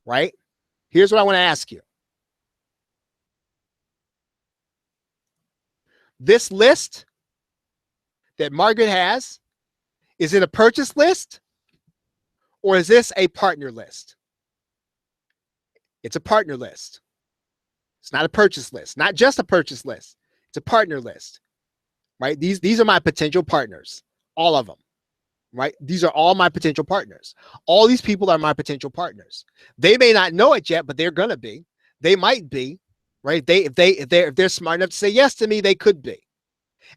right, here's what I want to ask you. This list that Margaret has, is it a purchase list or is this a partner list? It's a partner list. It's not a purchase list, not just a purchase list. It's a partner list, right? These are my potential partners, all of them, right? These are all my potential partners. All these people are my potential partners. They may not know it yet, but they're gonna be. They might be, right? If they're smart enough to say yes to me, they could be.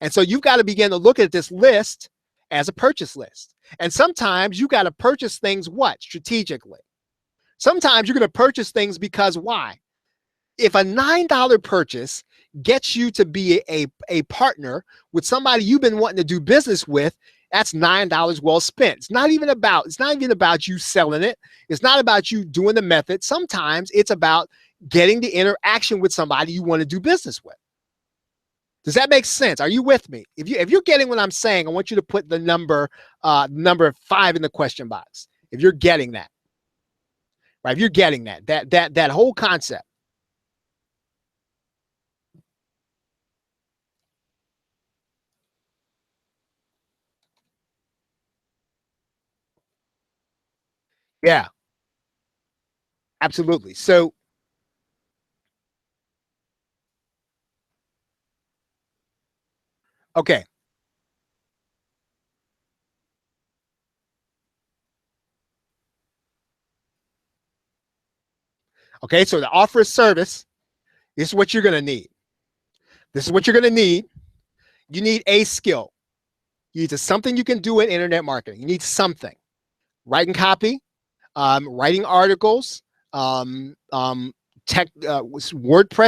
And so you've got to begin to look at this list as a purchase list. And sometimes you got to purchase things what? Strategically. Sometimes you're going to purchase things because why? If a $9 purchase gets you to be a partner with somebody you've been wanting to do business with, that's $9 well spent. It's not even about you selling it. It's not about you doing the method. Sometimes it's about getting the interaction with somebody you want to do business with. Does that make sense? Are you with me? If you're getting what I'm saying, I want you to put the number 5 in the question box. If you're getting that, right? If you're getting that whole concept. Yeah, absolutely. So, okay. Okay. So to offer a service, this is what you're going to need. This is what you're going to need. You need a skill. You need something you can do in internet marketing. You need something. Writing copy, writing articles, WordPress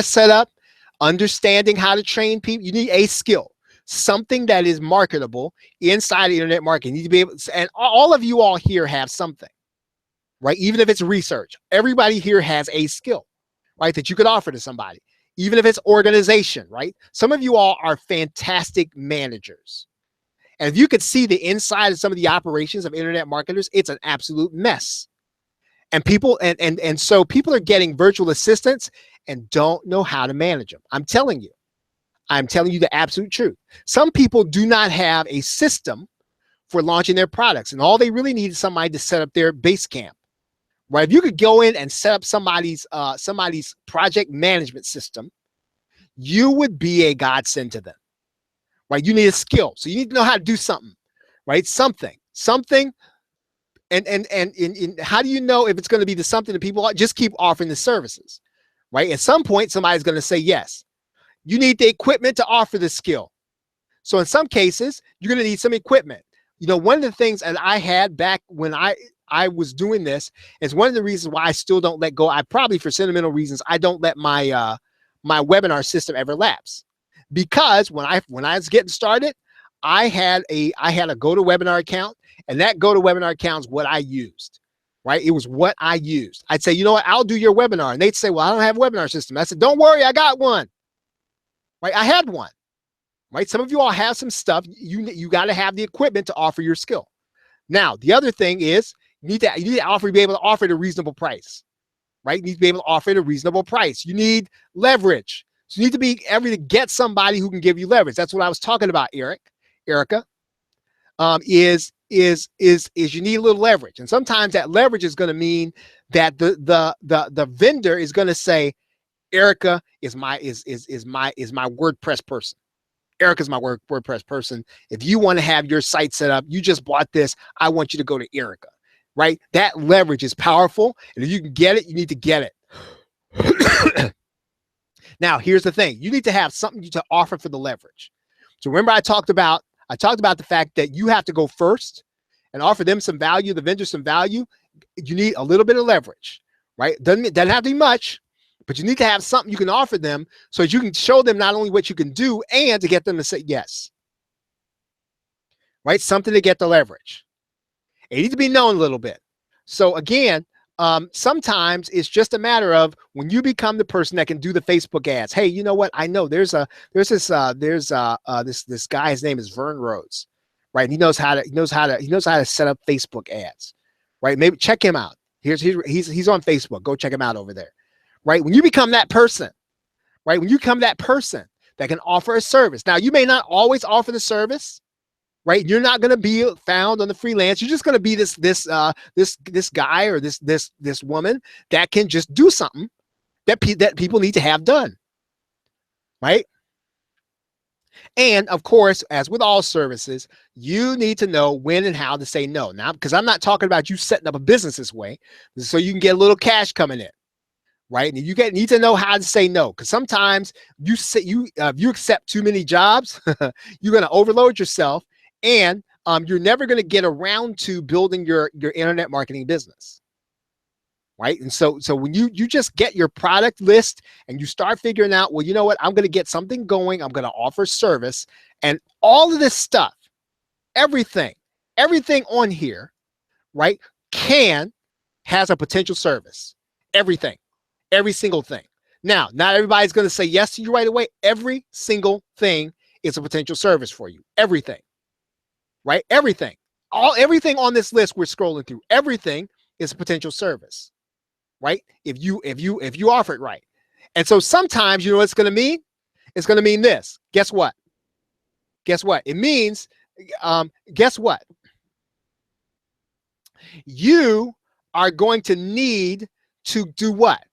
setup, understanding how to train people. You need a skill, something that is marketable inside of internet marketing. You need to be able to, and all of you all here have something, right? Even if it's research, everybody here has a skill, right? That you could offer to somebody, even if it's organization, right? Some of you all are fantastic managers. And if you could see the inside of some of the operations of internet marketers, it's an absolute mess. And so people are getting virtual assistants and don't know how to manage them. I'm telling you the absolute truth. Some people do not have a system for launching their products, and all they really need is somebody to set up their base camp. Right? If you could go in and set up somebody's project management system, you would be a godsend to them. Right? You need a skill, so you need to know how to do something. Right? Something. And how do you know if it's going to be the something that people just keep offering the services? Right? At some point, somebody's going to say yes. You need the equipment to offer the skill. So in some cases, you're going to need some equipment. You know, one of the things that I had back when I was doing this is one of the reasons why I still don't let go. I probably, for sentimental reasons, I don't let my my webinar system ever lapse, because when I was getting started, I had a GoToWebinar account, and that GoToWebinar account is what I used. Right? It was what I used. I'd say, you know what, I'll do your webinar, and they'd say, well, I don't have a webinar system. I said, don't worry, I got one. Right? I had one. Right? Some of you all have some stuff. You got to have the equipment to offer your skill. Now, the other thing is you need to be able to offer at a reasonable price. Right? You need to be able to offer at a reasonable price. You need leverage. So you need to be able to get somebody who can give you leverage. That's what I was talking about, Erica. Is you need a little leverage, and sometimes that leverage is going to mean that the vendor is going to say, Erica is my WordPress person. Erica's my WordPress person. If you want to have your site set up, you just bought this, I want you to go to Erica. Right? That leverage is powerful, and if you can get it, you need to get it. Now, here's the thing: you need to have something to offer for the leverage. So remember, I talked about the fact that you have to go first and offer them some value, the vendor some value. You need a little bit of leverage, right? Doesn't have to be much, but you need to have something you can offer them so that you can show them not only what you can do and to get them to say yes. Right? Something to get the leverage. It needs to be known a little bit. So again, sometimes it's just a matter of when you become the person that can do the Facebook ads. Hey, you know what? I know there's this guy. His name is Vern Rhodes, right? And he knows how to set up Facebook ads, right? Maybe check him out. He's on Facebook. Go check him out over there, right? When you become that person, right? When you become that person that can offer a service. Now, you may not always offer the service, right? You're not going to be found on the freelance. You're just going to be this guy or this woman that can just do something that people need to have done, right? And of course, as with all services, you need to know when and how to say no. Now, because I'm not talking about you setting up a business this way so you can get a little cash coming in, right? And need to know how to say no, because sometimes you accept too many jobs, you're going to overload yourself, and you're never going to get around to building your internet marketing business. Right. And so when you just get your product list and you start figuring out, well, you know what, I'm going to get something going. I'm going to offer service, and all of this stuff, everything on here, right, has a potential service. Everything, every single thing. Now, not everybody's going to say yes to you right away. Every single thing is a potential service for you. Everything, right? Everything on this list we're scrolling through, everything is a potential service. Right? If you offer it right. And so sometimes, you know what it's going to mean? It's going to mean this. Guess what? It means, guess what? You are going to need to do what?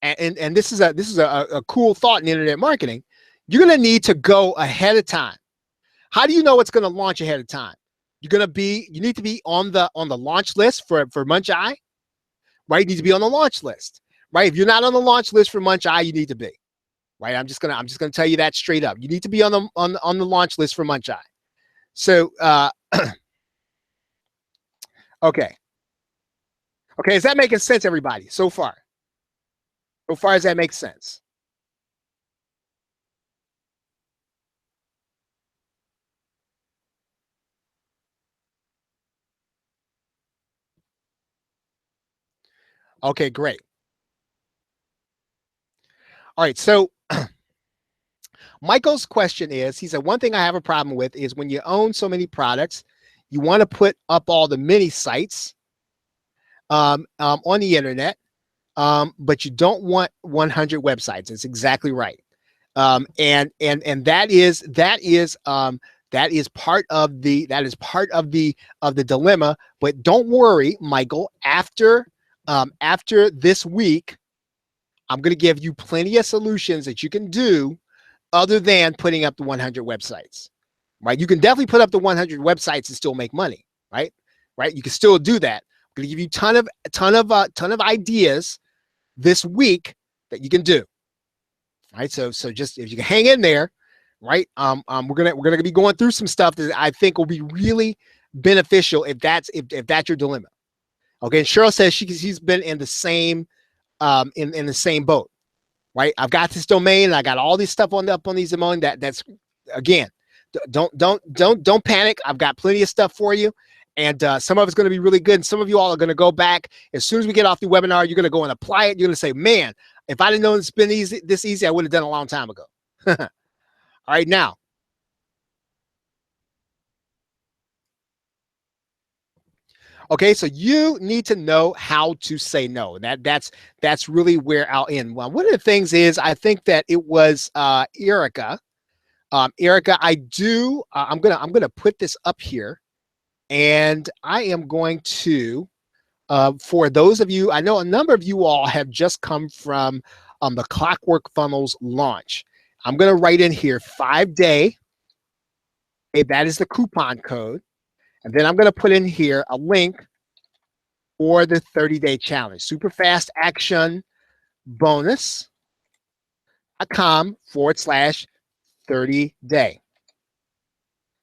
And this is a cool thought in internet marketing. You're going to need to go ahead of time. How do you know it's going to launch ahead of time? You need to be on the launch list for Munch Eye. Right? You need to be on the launch list, right? If you're not on the launch list for Munch Eye, you need to be, right? I'm just gonna tell you that straight up. You need to be on the launch list for Munch Eye. So, okay, is that making sense, everybody? So far, does that make sense? Okay, great. All right, so Michael's question is, he said, one thing I have a problem with is when you own so many products, you want to put up all the mini sites on the internet, but you don't want 100 websites. That's exactly right. And that is part of the dilemma. But don't worry, Michael. After this week, I'm going to give you plenty of solutions that you can do other than putting up the 100 websites. Right? You can definitely put up the 100 websites and still make money. Right? You can still do that. I'm going to give you a ton of ideas this week that you can do. Right. So just if you can hang in there, right. We're gonna be going through some stuff that I think will be really beneficial if that's your dilemma. Okay. And Cheryl says she's been in the same in the same boat. Right. I've got this domain and I got all this stuff up on these domain that's again, don't panic. I've got plenty of stuff for you. And some of it's going to be really good. And some of you all are going to go back as soon as we get off the webinar. You're going to go and apply it. You're going to say, man, if I didn't know it's been this easy, I would have done it a long time ago. All right, now. Okay, so you need to know how to say no. That's really where I'll end. Well, one of the things is I think that it was Erica. Erica, I'm gonna put this up here. And I am going to, for those of you, I know a number of you all have just come from the Clockwork Funnels launch. I'm going to write in here 5-day. Okay, that is the coupon code. And then I'm going to put in here a link for the 30-day challenge. Super fast action bonus.com/30-day.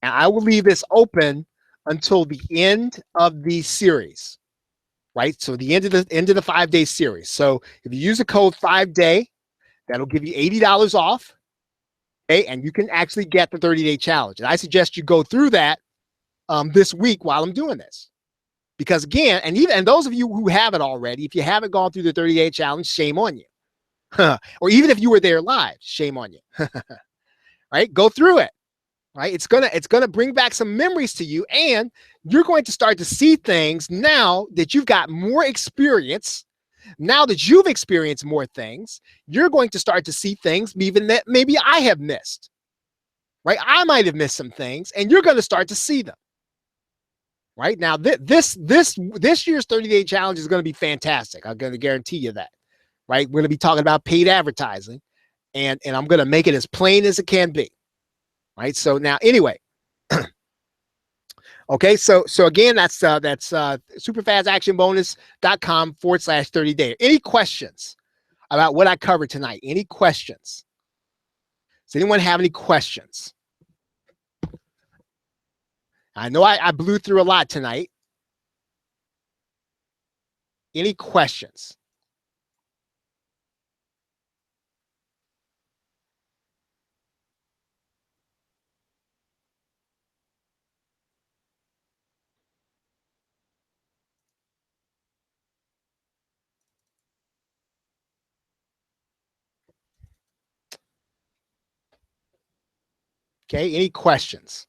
And I will leave this open until the end of the series, right? So the end of the 5-day series. So if you use the code 5-day, that'll give you $80 off. Okay, and you can actually get the 30-day challenge. And I suggest you go through that this week while I'm doing this, because again, and those of you who have it already, if you haven't gone through the 30-day challenge, shame on you. Or even if you were there live, shame on you. Right? Go through it. Right? It's gonna bring back some memories to you, and you're going to start to see things now that you've got more experience. Now that you've experienced more things, you're going to start to see things even that maybe I have missed. right? I might have missed some things, and you're going to start to see them. Right now, this year's 30-day challenge is going to be fantastic. I'm going to guarantee you that. Right, we're going to be talking about paid advertising, and I'm going to make it as plain as it can be. Right. So now, anyway, okay. So again, that's superfastactionbonus.com/30-day. Any questions about what I covered tonight? Any questions? Does anyone have any questions? I know I blew through a lot tonight. Any questions? Okay. Any questions?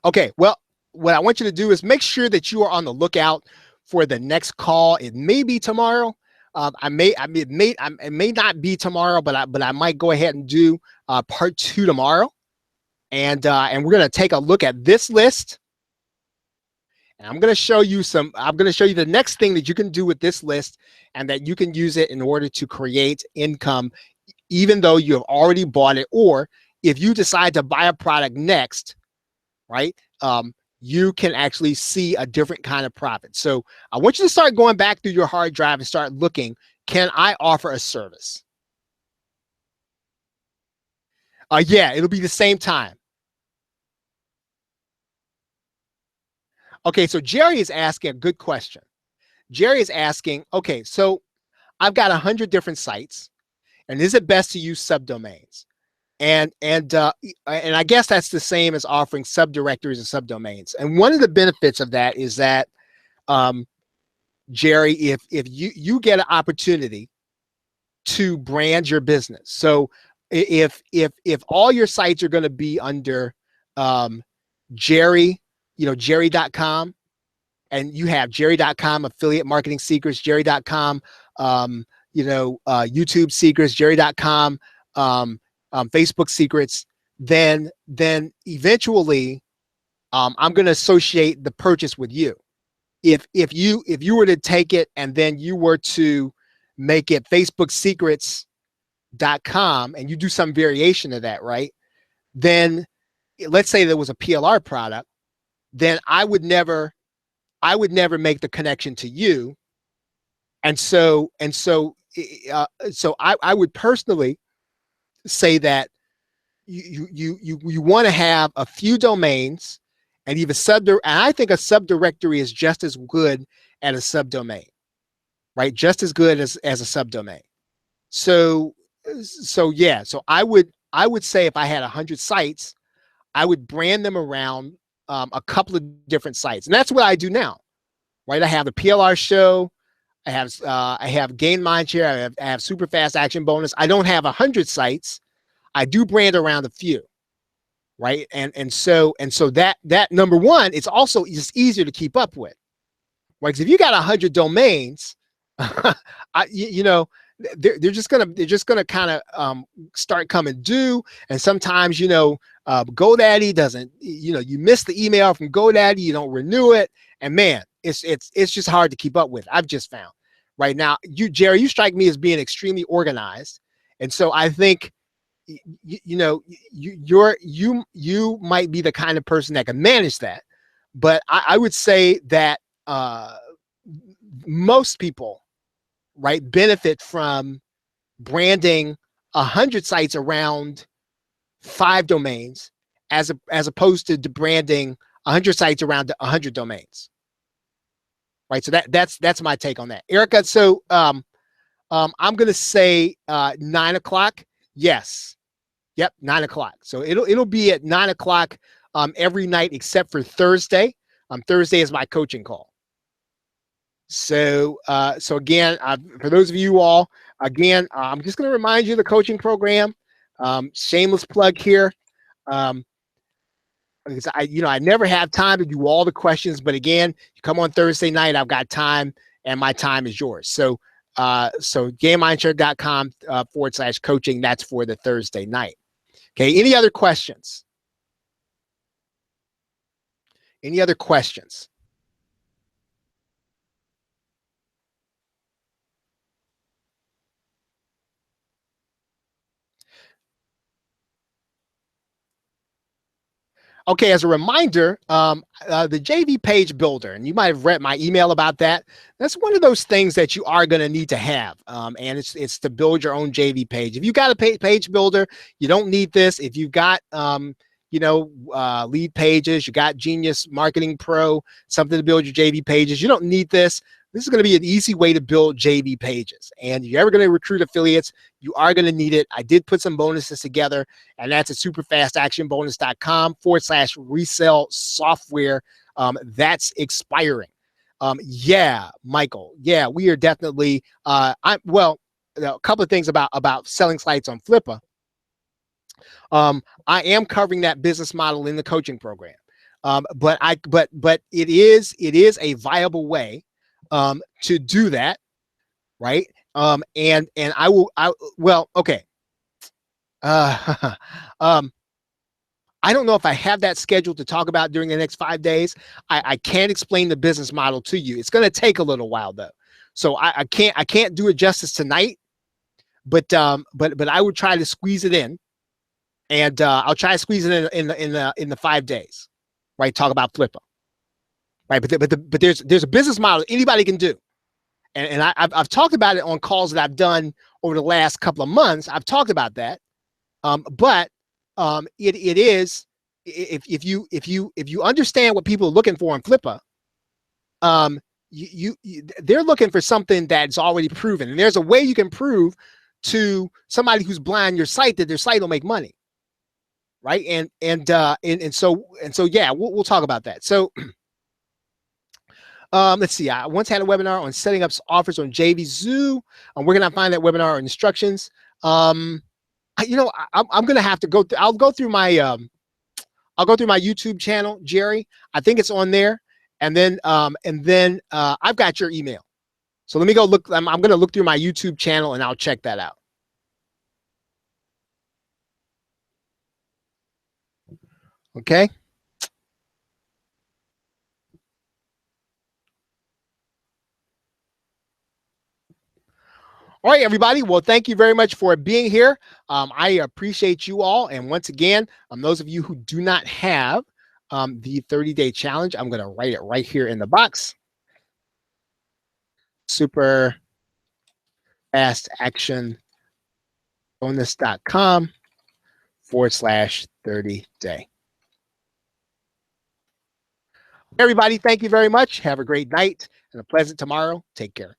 Okay. Well, what I want you to do is make sure that you are on the lookout for the next call. It may be tomorrow. It may not be tomorrow, but I might go ahead and do part 2 tomorrow, and we're gonna take a look at this list, and I'm gonna show you the next thing that you can do with this list, and that you can use it in order to create income, even though you have already bought it, or if you decide to buy a product next, right? You can actually see a different kind of profit. So I want you to start going back through your hard drive and start looking, can I offer a service? Yeah, it'll be the same time. Okay, so Jerry is asking a good question. Jerry is asking, okay, so I've got 100 different sites, and is it best to use subdomains? And I guess that's the same as offering subdirectories and subdomains. And one of the benefits of that is that, Jerry, if you get an opportunity to brand your business, so if all your sites are going to be under Jerry, Jerry.com, and you have Jerry.com affiliate marketing secrets, Jerry.com, YouTube secrets, Jerry.com, Facebook secrets, then eventually I'm going to associate the purchase with you. If you were to take it and then you were to make it FacebookSecrets.com and you do some variation of that, right? Then let's say there was a PLR product, then I would never make the connection to you. And so I would personally say that you want to have a few domains, and even and I think a subdirectory is just as good as a subdomain, right? Just as good as a subdomain. So yeah, so I would say if I had 100 sites, I would brand them around a couple of different sites, and that's what I do now, right? I have the PLR show, I have Gain Mindshare, I have Super Fast Action Bonus. I don't have 100 sites. I do brand around a few, right? And so that number one, it's also just easier to keep up with, right? Because if you got 100 domains, they're just gonna kind of start coming due, and sometimes GoDaddy doesn't, you miss the email from GoDaddy, you don't renew it, and man, it's just hard to keep up with. I've just found right now, Jerry, you strike me as being extremely organized, and so I think you might be the kind of person that can manage that, but I would say that most people, right, benefit from branding 100 sites around 5 domains as opposed to branding 100 sites around 100 domains, right? So that's my take on that, Erica. So I'm gonna say 9 o'clock. Yes. Yep, 9 o'clock. So it'll be at 9 o'clock every night except for Thursday. Thursday is my coaching call. So again, for those of you all, again, I'm just going to remind you of the coaching program. Shameless plug here. Because I never have time to do all the questions, but again, you come on Thursday night, I've got time, and my time is yours. So GameMindshare.com /coaching. That's for the Thursday night. Okay. Any other questions? Any other questions? Okay, as a reminder, the JV page builder, and you might have read my email about that. That's one of those things that you are going to need to have, and it's to build your own JV page. If you got a page builder, you don't need this. If you've got lead pages, you got Genius Marketing Pro, something to build your JV pages, you don't need this. This is going to be an easy way to build JV pages. And if you're ever going to recruit affiliates, you are going to need it. I did put some bonuses together, and that's at superfastactionbonus.com /resell software. That's expiring. Yeah, Michael. Yeah, we are definitely. A couple of things about selling sites on Flippa. I am covering that business model in the coaching program. But it is a viable way to do that, right? And okay. I don't know if I have that scheduled to talk about during the next 5 days. I can't explain the business model to you. It's going to take a little while though, so I can't do it justice tonight. But I would try to squeeze it in, and I'll try to squeeze it in the 5 days, right? Talk about Flippa, right? But there's a business model anybody can do. And I've talked about it on calls that I've done over the last couple of months. I've talked about that, but it is, if you understand what people are looking for in Flippa, they're looking for something that's already proven, and there's a way you can prove to somebody who's blind your site that their site will make money, right? And so yeah, we'll talk about that. So. Let's see. I once had a webinar on setting up offers on JVZoo. I'm working on finding that webinar instructions. I'm going to have to go. I'll go through my YouTube channel, Jerry. I think it's on there. And then I've got your email. So let me go look. I'm going to look through my YouTube channel and I'll check that out. Okay. All right, everybody. Well, thank you very much for being here. I appreciate you all. And once again, those of you who do not have the 30-day challenge, I'm going to write it right here in the box. Super fast action bonus.com /30-day. Everybody, thank you very much. Have a great night and a pleasant tomorrow. Take care.